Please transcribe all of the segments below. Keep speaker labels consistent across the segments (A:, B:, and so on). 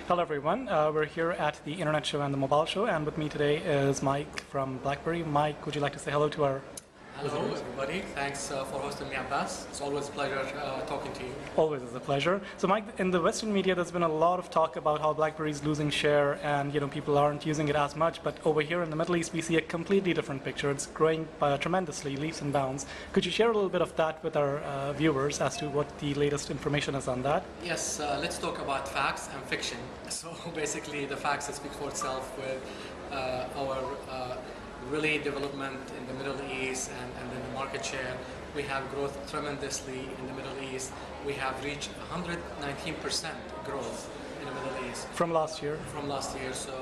A: Hello everyone, we're here at the Internet Show and the Mobile Show, and with me today is Mike from BlackBerry. Mike, would you like to say hello to our
B: Hello everybody, thanks for hosting me, Abbas. It's always a pleasure talking to you.
A: Always is a pleasure. So Mike, in the Western media there's been a lot of talk about how BlackBerry is losing share and people aren't using it as much, but over here in the Middle East we see a completely different picture. It's growing tremendously, leaps and bounds. Could you share a little bit of that with our viewers as to what the latest information is on that?
B: Yes, let's talk about facts and fiction. So basically the facts speak for itself with our really development in the Middle East and then the market share. We have growth tremendously in the Middle East. We have reached 119% growth in the Middle East.
A: From last year?
B: From last year. So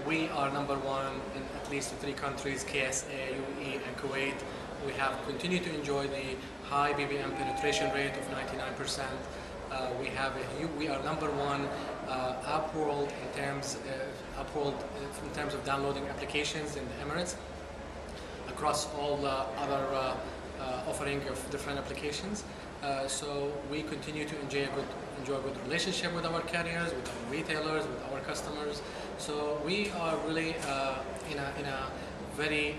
B: we are number one in at least 3 countries, KSA, UAE, and Kuwait. We have continued to enjoy the high BBM penetration rate of 99%. We are number one app world in terms of downloading applications in the Emirates across all the other offering of different applications. So we continue to enjoy a good relationship with our carriers, with our retailers, with our customers. So we are really in a very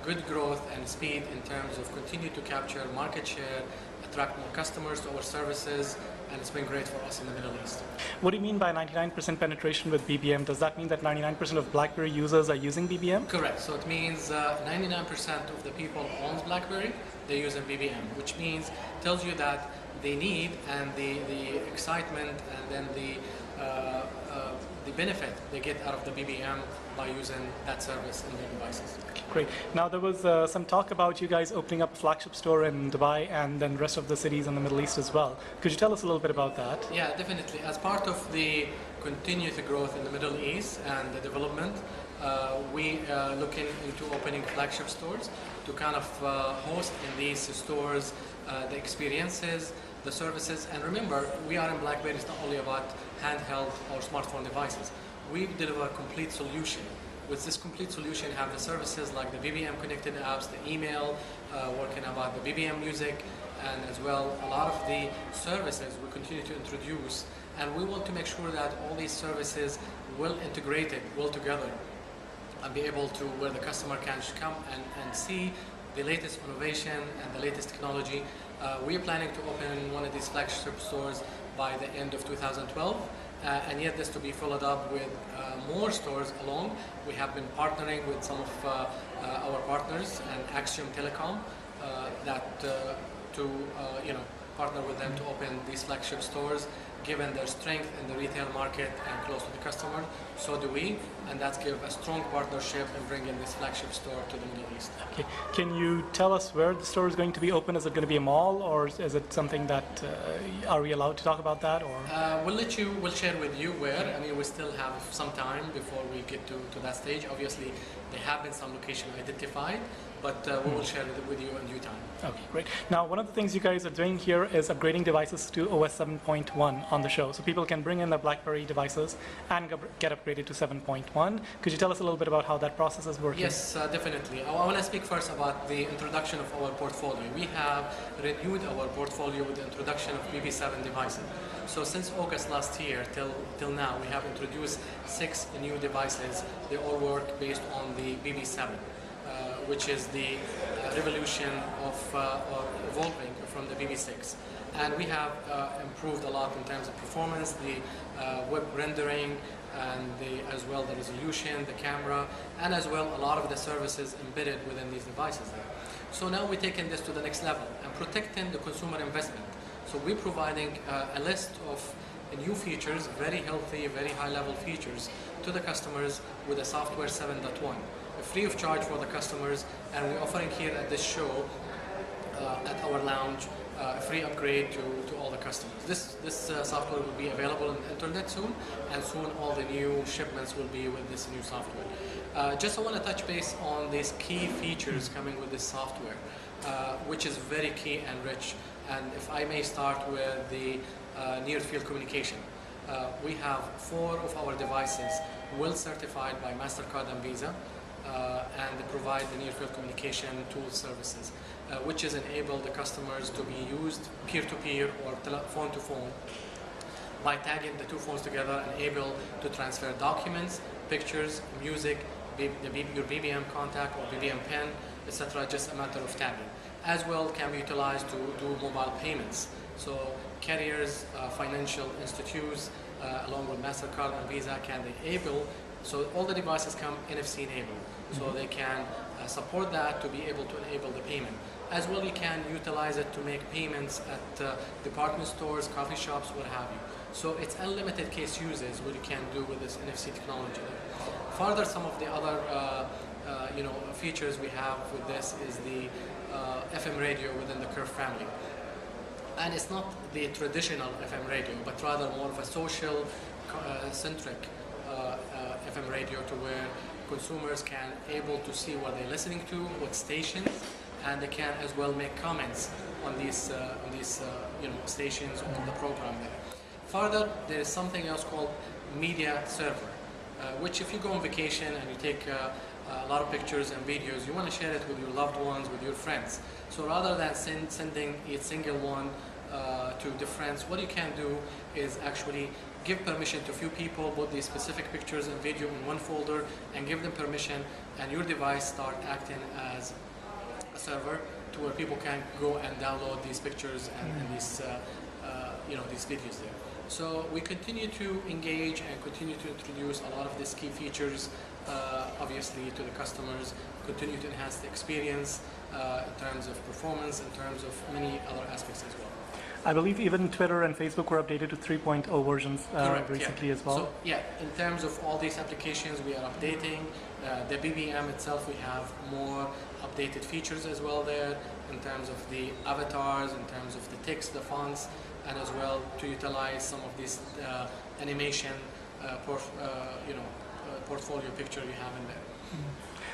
B: good growth and speed in terms of continue to capture market share, attract more customers to our services, and it's been great for us in the Middle East.
A: What do you mean by 99% penetration with BBM? Does that mean that 99% of BlackBerry users are using BBM?
B: Correct. So it means 99% of the people owns BlackBerry, they're using BBM, which means tells you that they need and the excitement and then the benefit they get out of the BBM by using that service in their devices.
A: Okay, great. Now there was some talk about you guys opening up a flagship store in Dubai and then rest of the cities in the Middle East as well. Could you tell us a little bit about that?
B: Yeah, definitely. As part of the continued growth in the Middle East and the development, we are looking into opening flagship stores to kind of host in these stores the experiences, the services. And remember, we are in BlackBerry, it's not only about handheld or smartphone devices. We deliver a complete solution. With this complete solution, you have the services like the BBM connected apps, the email, working about the BBM music, and as well a lot of the services we continue to introduce. And we want to make sure that all these services will integrate it well together and be able to where the customer can come and see the latest innovation and the latest technology. We are planning to open one of these flagship stores by the end of 2012. And yet this to be followed up with more stores along. We have been partnering with some of our partners and Axiom Telecom to partner with them to open these flagship stores, given their strength in the retail market and close to the customer. So do we, and that's give a strong partnership in bringing this flagship store to the Middle East.
A: Okay. Can you tell us where the store is going to be open? Is it going to be a mall, or is it something that, are we allowed to talk about that? Or
B: We'll share with you where. I mean, we still have some time before we get to that stage. Obviously, there have been some location identified, but we will share it with you in due time.
A: Okay, great. Now, one of the things you guys are doing here is upgrading devices to OS 7.1 on the show. So people can bring in their BlackBerry devices and get upgraded to 7.1. Could you tell us a little bit about how that process is working?
B: Yes, definitely. I want to speak first about the introduction of our portfolio. We have renewed our portfolio with the introduction of BB7 devices. So since August last year till now, we have introduced 6 new devices. They all work based on the BB7. Which is the revolution of evolving from the BB6. And we have improved a lot in terms of performance, the web rendering, and as well the resolution, the camera, and as well a lot of the services embedded within these devices there. So now we're taking this to the next level and protecting the consumer investment. So we're providing a list of new features, very healthy, very high-level features to the customers with a software 7.1. Free of charge for the customers, and we're offering here at this show at our lounge a free upgrade to all the customers. This software will be available on the internet soon, and soon all the new shipments will be with this new software. Just I want to touch base on these key features coming with this software, which is very key and rich. And if I may start with the near field communication. We have 4 of our devices well certified by MasterCard and Visa. And they provide the near-field communication tool services, which is enable the customers to be used peer-to-peer or phone-to-phone by tagging the two phones together and able to transfer documents, pictures, music, your BBM contact or BBM pin, etc. Just a matter of tagging. As well can be utilized to do mobile payments. So carriers, financial institutes, along with MasterCard and Visa can enable, so all the devices come NFC enabled. So they can support that to be able to enable the payment. As well, you can utilize it to make payments at department stores, coffee shops, what have you. So it's unlimited case uses what you can do with this NFC technology. Further, some of the other features we have with this is the FM radio within the Curve family. And it's not the traditional FM radio, but rather more of a social centric FM radio, to where consumers can able to see what they're listening to, what stations, and they can as well make comments on these stations on the program there. Further, there is something else called media server, which if you go on vacation and you take a lot of pictures and videos, you want to share it with your loved ones, with your friends. So rather than sending a single one to the friends, what you can do is actually give permission to a few people, put these specific pictures and video in one folder, and give them permission, and your device start acting as a server to where people can go and download these pictures and these these videos there. So we continue to engage and continue to introduce a lot of these key features, obviously, to the customers, continue to enhance the experience in terms of performance, in terms of many other aspects as well.
A: I believe even Twitter and Facebook were updated to 3.0 versions recently as well.
B: So yeah, in terms of all these applications, we are updating. The BBM itself, we have more updated features as well there, in terms of the avatars, in terms of the text, the fonts, and as well to utilize some of these animation portfolio picture you have in there.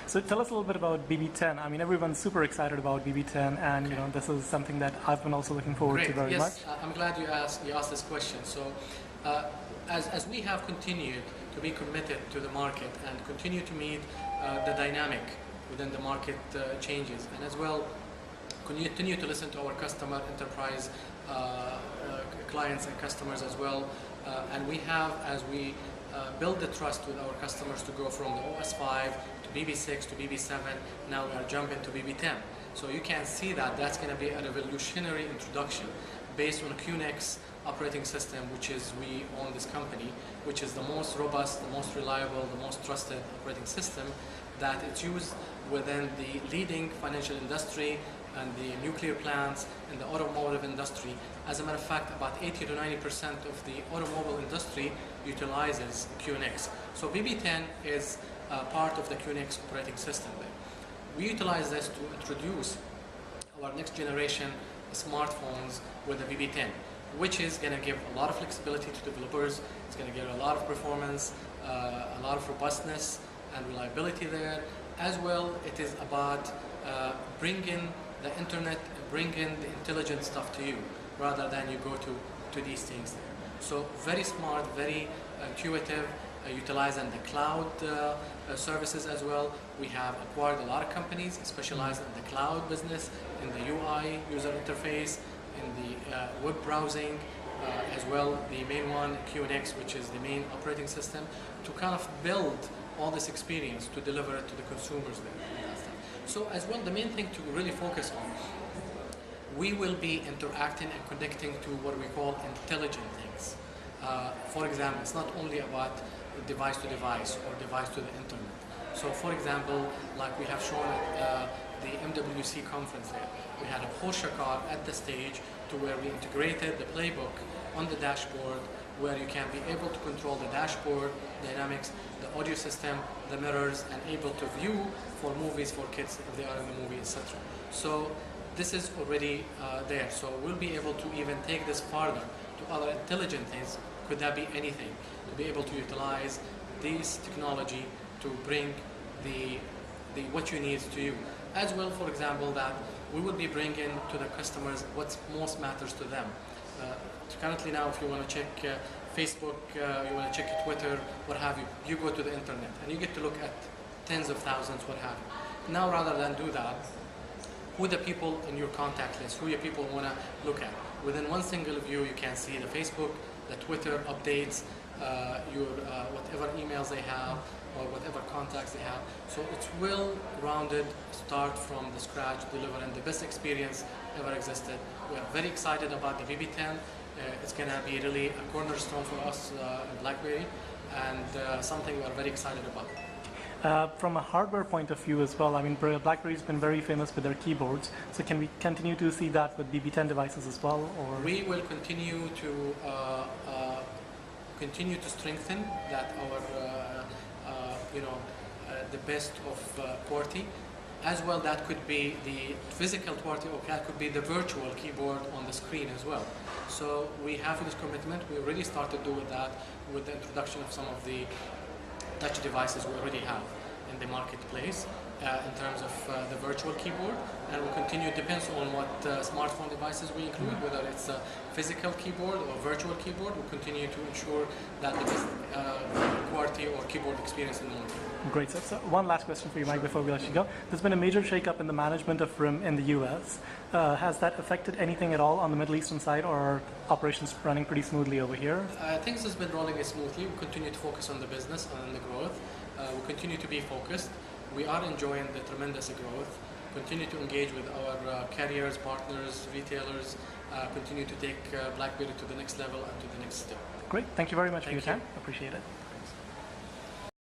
A: So tell us a little bit about BB10. I mean, everyone's super excited about BB10, and this is something that I've been also looking forward to very much.
B: Yes, I'm glad you asked this question. So, as we have continued to be committed to the market and continue to meet the dynamic within the market changes, and as well continue to listen to our customer enterprise clients and customers as well, and we have, as we build the trust with our customers to go from the OS5 to BB6 to BB7, now we are jumping to BB10. So you can see that that's going to be a revolutionary introduction based on QNX operating system, which is, we own this company, which is the most robust, the most reliable, the most trusted operating system that it's used within the leading financial industry and the nuclear plants and the automotive industry. As a matter of fact, about 80 to 90% of the automobile industry utilizes QNX. So BB10 is part of the QNX operating system. We utilize this to introduce our next generation smartphones with the BB10, which is going to give a lot of flexibility to developers. It's going to give a lot of performance, a lot of robustness and reliability there. As well, it is about bringing the internet, bringing the intelligent stuff to you, rather than you go to these things there. So very smart, very intuitive, utilizing the cloud services as well. We have acquired a lot of companies specialized in the cloud business, in the UI user interface, in the web browsing, as well the main one, QNX, which is the main operating system, to kind of build all this experience to deliver it to the consumers there. So as well, the main thing to really focus on, we will be interacting and connecting to what we call intelligent things. For example, it's not only about device to device or device to the internet. So for example, like we have shown at the MWC conference there, we had a Porsche car at the stage to where we integrated the playbook on the dashboard, where you can be able to control the dashboard dynamics, the audio system, the mirrors, and able to view for movies for kids if they are in the movie, etc. So this is already there. So we'll be able to even take this further to other intelligent things. Could that be anything? To be able to utilize this technology to bring the what you need to you. As well, for example, that we will be bringing to the customers what most matters to them. Currently now, if you want to check Facebook, you want to check Twitter, what have you, you go to the internet and you get to look at tens of thousands, what have you. Now, rather than do that, who are the people in your contact list, who your people want to look at. Within one single view, you can see the Facebook the Twitter updates, your whatever emails they have, or whatever contacts they have. So it's well-rounded, start from the scratch, delivering the best experience ever existed. We are very excited about the VB10. It's going to be really a cornerstone for us in BlackBerry, and something we are very excited about.
A: From a hardware point of view as well, I mean, BlackBerry's been very famous with their keyboards. So can we continue to see that with BB10 devices as well, or?
B: We will continue to strengthen that our the best of QWERTY. As well, that could be the physical QWERTY, or that could be the virtual keyboard on the screen as well. So we have this commitment. We already started doing that with the introduction of some of the touch devices we already have in the marketplace in terms of the virtual keyboard, and we'll continue. It depends on what smartphone devices we include, whether it's a physical keyboard or virtual keyboard. We'll continue to ensure that the best QWERTY or keyboard experience in the market.
A: Great. So one last question for you, Mike, before we let you go. There's been a major shakeup in the management of RIM in the U.S. Has that affected anything at all on the Middle Eastern side, or are operations running pretty smoothly over here?
B: Things has been rolling smoothly. We continue to focus on the business and the growth. We continue to be focused. We are enjoying the tremendous growth. Continue to engage with our carriers, partners, retailers. Continue to take BlackBerry to the next level and to the next step.
A: Great. Thank you very much for your time. Appreciate it.